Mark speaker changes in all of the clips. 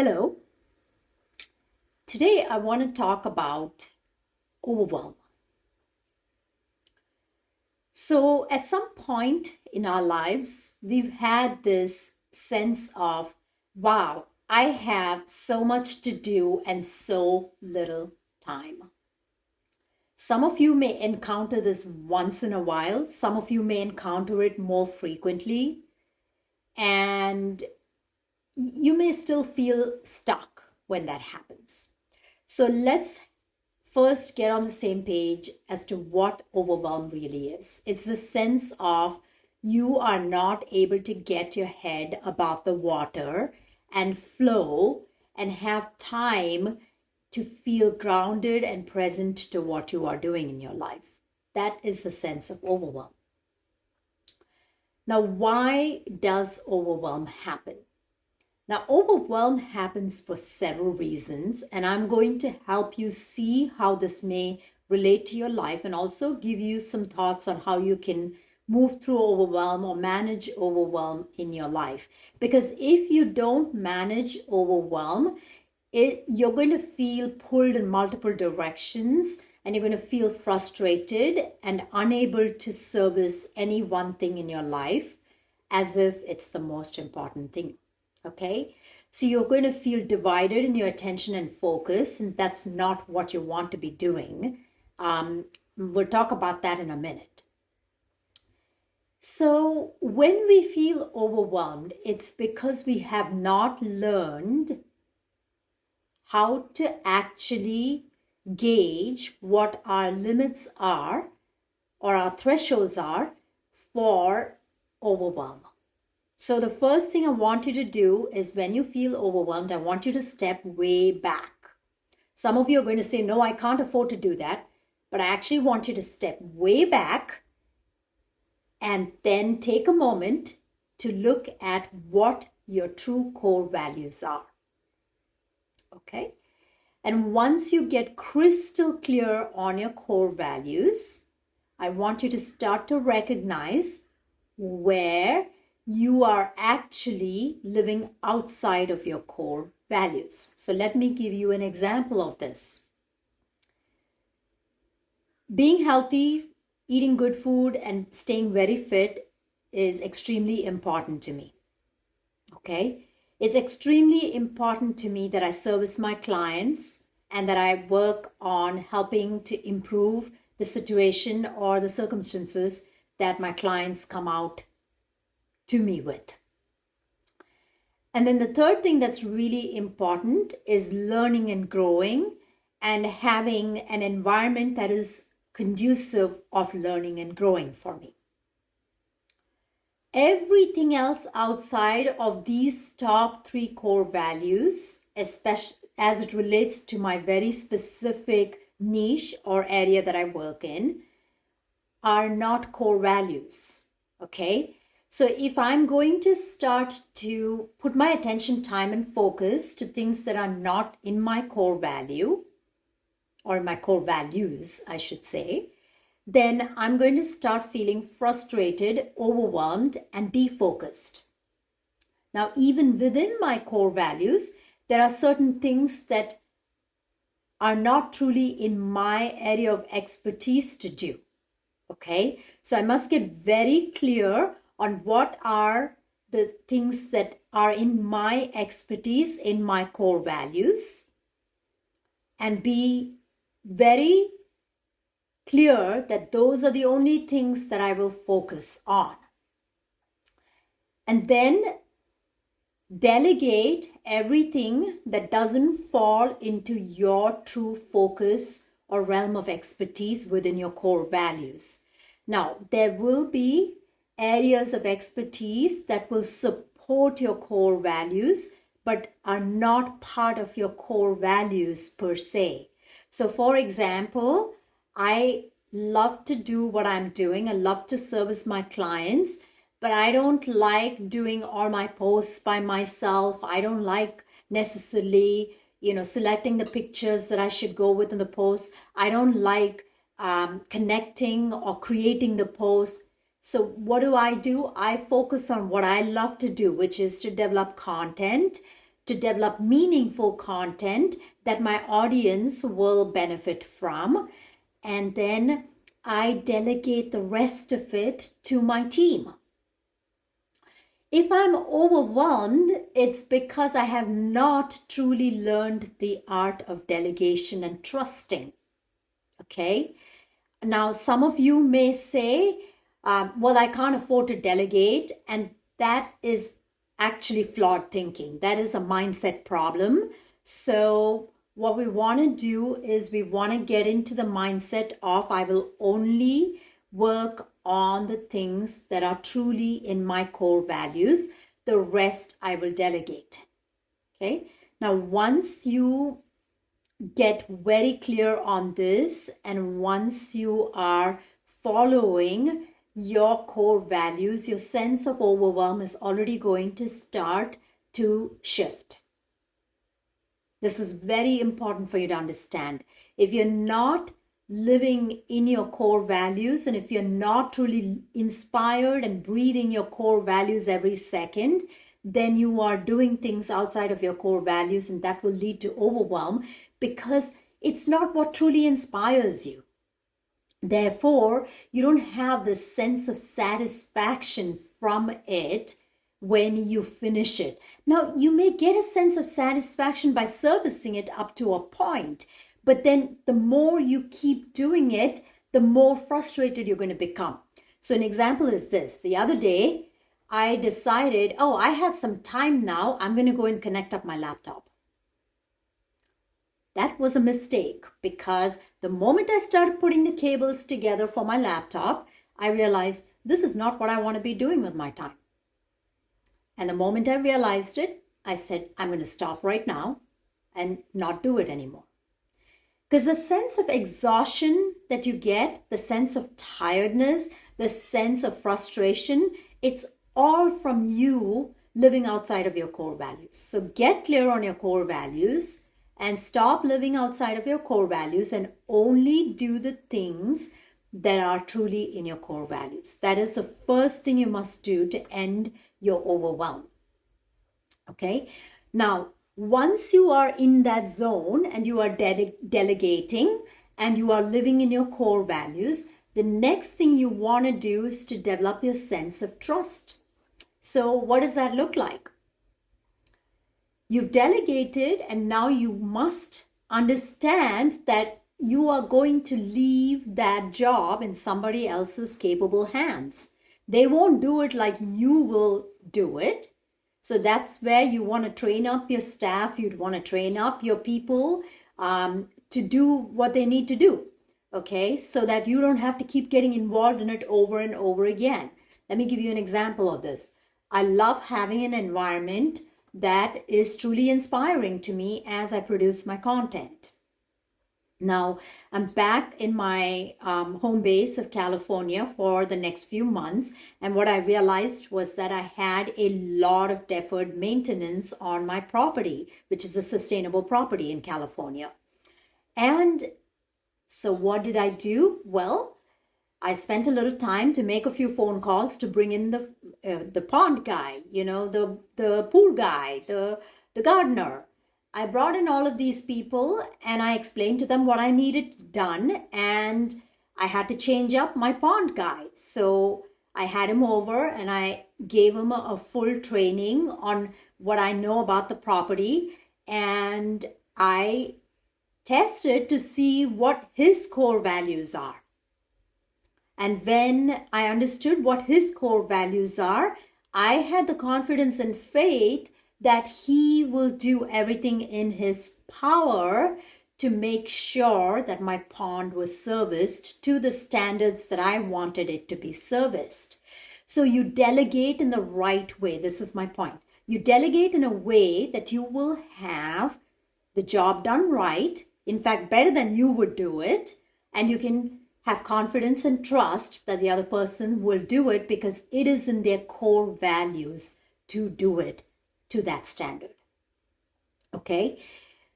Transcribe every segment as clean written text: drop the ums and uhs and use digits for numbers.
Speaker 1: Hello. Today I want to talk about overwhelm. So at some point in our lives, we've had this sense of, wow, I have so much to do and so little time. Some of you may encounter this once in a while. Some of you may encounter it more frequently. And you may still feel stuck when that happens. So let's first get on the same page as to what overwhelm really is. It's the sense of you are not able to get your head above the water and flow and have time to feel grounded and present to what you are doing in your life. That is the sense of overwhelm. Now, why does overwhelm happen? Now, overwhelm happens for several reasons, and I'm going to help you see how this may relate to your life and also give you some thoughts on how you can move through overwhelm or manage overwhelm in your life. Because if you don't manage overwhelm, you're going to feel pulled in multiple directions and you're going to feel frustrated and unable to service any one thing in your life as if it's the most important thing. Okay, so you're going to feel divided in your attention and focus, and that's not what you want to be doing. We'll talk about that in a minute. So when we feel overwhelmed, it's because we have not learned how to actually gauge what our limits are or our thresholds are for overwhelm. So the first thing I want you to do is when you feel overwhelmed, I want you to step way back. Some of you are going to say, no, I can't afford to do that. But I actually want you to step way back and then take a moment to look at what your true core values are. Okay? And once you get crystal clear on your core values, I want you to start to recognize where you are actually living outside of your core values. So let me give you an example of this. Being healthy, eating good food, and staying very fit is extremely important to me. Okay? It's extremely important to me that I service my clients and that I work on helping to improve the situation or the circumstances that my clients come out to me with. And then the third thing that's really important is learning and growing and having an environment that is conducive of learning and growing for me. Everything else outside of these top three core values, especially as it relates to my very specific niche or area that I work in, are not core values. Okay? So if I'm going to start to put my attention, time, and focus to things that are not in my core value, or my core values, I should say, then I'm going to start feeling frustrated, overwhelmed, and defocused. Now, even within my core values, there are certain things that are not truly in my area of expertise to do. Okay? So I must get very clear on what are the things that are in my expertise, in my core values, and be very clear that those are the only things that I will focus on. And then delegate everything that doesn't fall into your true focus or realm of expertise within your core values. Now, there will be areas of expertise that will support your core values, but are not part of your core values per se. So for example, I love to do what I'm doing. I love to service my clients, but I don't like doing all my posts by myself. I don't like necessarily, selecting the pictures that I should go with in the post. I don't like connecting or creating the post. So what do? I focus on what I love to do, which is to develop content, to develop meaningful content that my audience will benefit from. And then I delegate the rest of it to my team. If I'm overwhelmed, it's because I have not truly learned the art of delegation and trusting. Okay? Now, some of you may say, well, I can't afford to delegate, and that is actually flawed thinking. That is a mindset problem. So what we want to do is we want to get into the mindset of I will only work on the things that are truly in my core values. The rest I will delegate. Okay. Now, once you get very clear on this, and once you are following your core values, your sense of overwhelm is already going to start to shift. This is very important for you to understand. If you're not living in your core values, and if you're not truly inspired and breathing your core values every second, then you are doing things outside of your core values, and that will lead to overwhelm because it's not what truly inspires you. Therefore, you don't have the sense of satisfaction from it when you finish it. Now, you may get a sense of satisfaction by servicing it up to a point, but then the more you keep doing it, the more frustrated you're going to become. So an example is this. The other day, I decided, oh, I have some time now. I'm going to go and connect up my laptop. That was a mistake because the moment I started putting the cables together for my laptop, I realized this is not what I want to be doing with my time. And the moment I realized it, I said, I'm going to stop right now and not do it anymore. Because the sense of exhaustion that you get, the sense of tiredness, the sense of frustration, it's all from you living outside of your core values. So get clear on your core values and stop living outside of your core values and only do the things that are truly in your core values. That is the first thing you must do to end your overwhelm. Okay? Now, once you are in that zone and you are delegating and you are living in your core values, the next thing you want to do is to develop your sense of trust. So what does that look like? You've delegated, and now you must understand that you are going to leave that job in somebody else's capable hands. They won't do it like you will do it. So that's where you want to train up your staff. You'd want to train up your people to do what they need to do. Okay, so that you don't have to keep getting involved in it over and over again. Let me give you an example of this. I love having an environment that is truly inspiring to me as I produce my content. Now, I'm back in my home base of California for the next few months. And what I realized was that I had a lot of deferred maintenance on my property, which is a sustainable property in California. And so what did I do? Well, I spent a little time to make a few phone calls to bring in the pond guy, the pool guy, the gardener. I brought in all of these people and I explained to them what I needed done, and I had to change up my pond guy. So I had him over and I gave him a full training on what I know about the property, and I tested to see what his core values are. And when I understood what his core values are, I had the confidence and faith that he will do everything in his power to make sure that my pond was serviced to the standards that I wanted it to be serviced. So you delegate in the right way. This is my point. You delegate in a way that you will have the job done right, in fact, better than you would do it, and you can have confidence and trust that the other person will do it because it is in their core values to do it to that standard. Okay,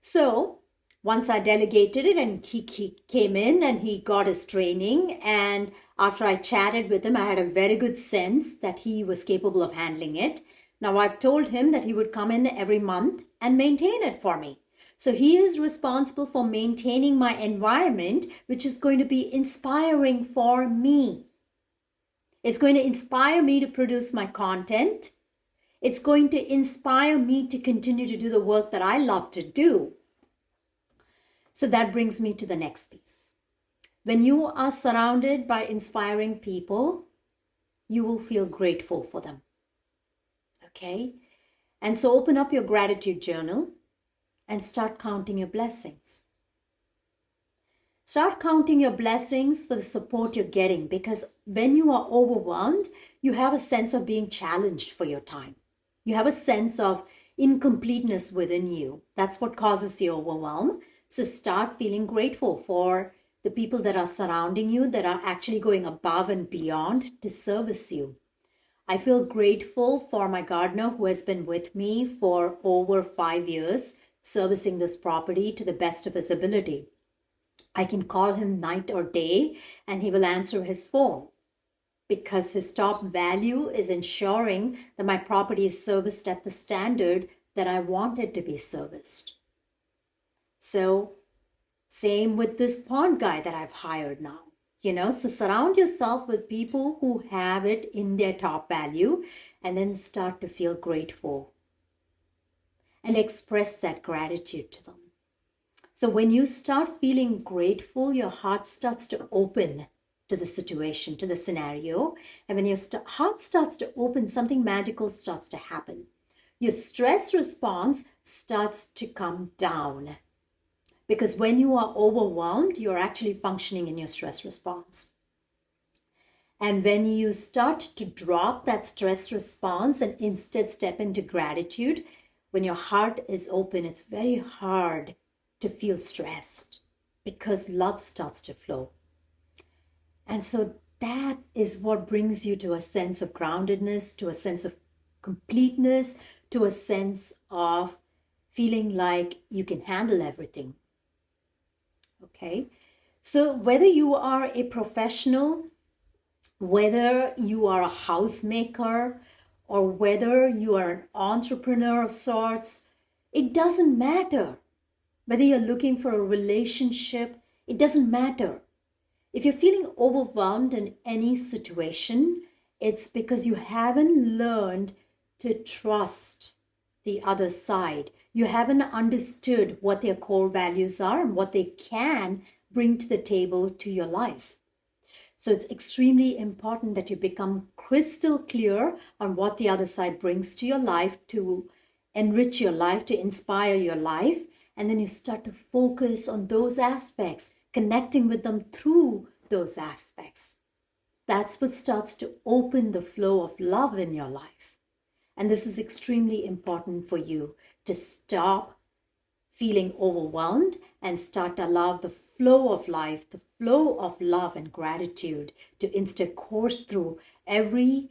Speaker 1: so once I delegated it and he came in and he got his training, and after I chatted with him, I had a very good sense that he was capable of handling it. Now, I've told him that he would come in every month and maintain it for me. So he is responsible for maintaining my environment, which is going to be inspiring for me. It's going to inspire me to produce my content. It's going to inspire me to continue to do the work that I love to do. So that brings me to the next piece. When you are surrounded by inspiring people, you will feel grateful for them. Okay? And so open up your gratitude journal and start counting your blessings. Start counting your blessings for the support you're getting, because when you are overwhelmed, you have a sense of being challenged for your time. You have a sense of incompleteness within you. That's what causes the overwhelm. So start feeling grateful for the people that are surrounding you, that are actually going above and beyond to service you. I feel grateful for my gardener who has been with me for over 5 years, servicing this property to the best of his ability. I can call him night or day and he will answer his phone, because his top value is ensuring that my property is serviced at the standard that I want it to be serviced. So same with this pond guy that I've hired now. So surround yourself with people who have it in their top value, and then start to feel grateful and express that gratitude to them. So when you start feeling grateful, your heart starts to open to the situation, to the scenario. And when your heart starts to open, something magical starts to happen. Your stress response starts to come down. Because when you are overwhelmed, you're actually functioning in your stress response. And when you start to drop that stress response and instead step into gratitude, when your heart is open, it's very hard to feel stressed because love starts to flow. And so that is what brings you to a sense of groundedness, to a sense of completeness, to a sense of feeling like you can handle everything. Okay, so whether you are a professional, whether you are a housemaker, or whether you are an entrepreneur of sorts, it doesn't matter. Whether you're looking for a relationship, it doesn't matter. If you're feeling overwhelmed in any situation, it's because you haven't learned to trust the other side. You haven't understood what their core values are and what they can bring to the table to your life. So it's extremely important that you become crystal clear on what the other side brings to your life to enrich your life, to inspire your life. And then you start to focus on those aspects, connecting with them through those aspects. That's what starts to open the flow of love in your life. And this is extremely important for you to stop feeling overwhelmed and start to allow the flow of life, the flow of love and gratitude to instead course through every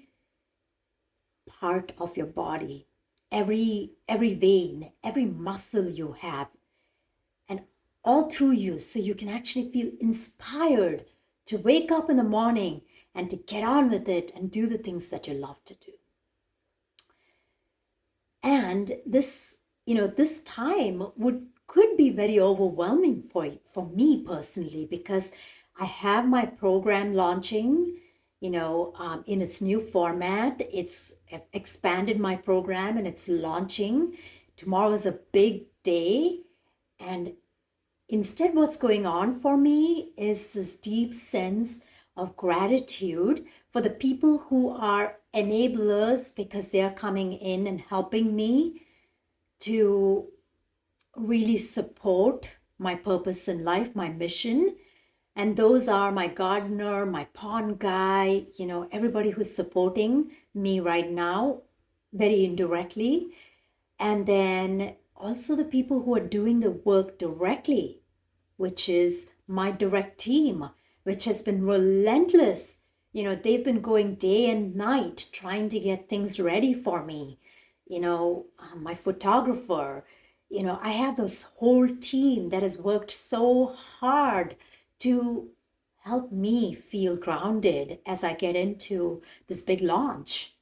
Speaker 1: part of your body, every vein, every muscle you have, and all through you, so you can actually feel inspired to wake up in the morning and to get on with it and do the things that you love to do. And this time could be very overwhelming for me personally, because I have my program launching, in its new format. It's expanded my program and it's launching. Tomorrow is a big day. And instead, what's going on for me is this deep sense of gratitude for the people who are enablers, because they are coming in and helping me to really support my purpose in life, my mission. And those are my gardener, my pond guy, everybody who's supporting me right now, very indirectly. And then also the people who are doing the work directly, which is my direct team, which has been relentless. They've been going day and night trying to get things ready for me. My photographer, I have this whole team that has worked so hard to help me feel grounded as I get into this big launch.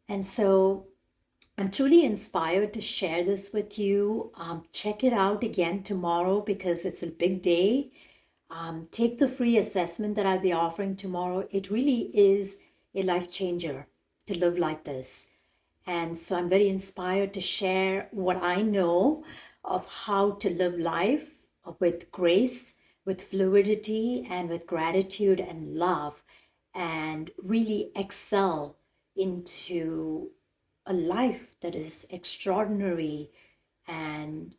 Speaker 1: And so I'm truly inspired to share this with you. Check it out again tomorrow because it's a big day. Take the free assessment that I'll be offering tomorrow. It really is a life changer to live like this. And so I'm very inspired to share what I know of how to live life with grace, with fluidity, and with gratitude and love, and really excel into a life that is extraordinary and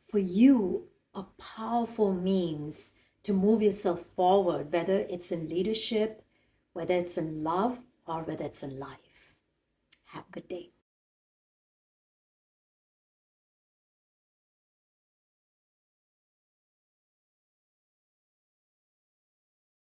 Speaker 1: for you a powerful means to move yourself forward, whether it's in leadership, whether it's in love, or whether it's in life. Have a good day.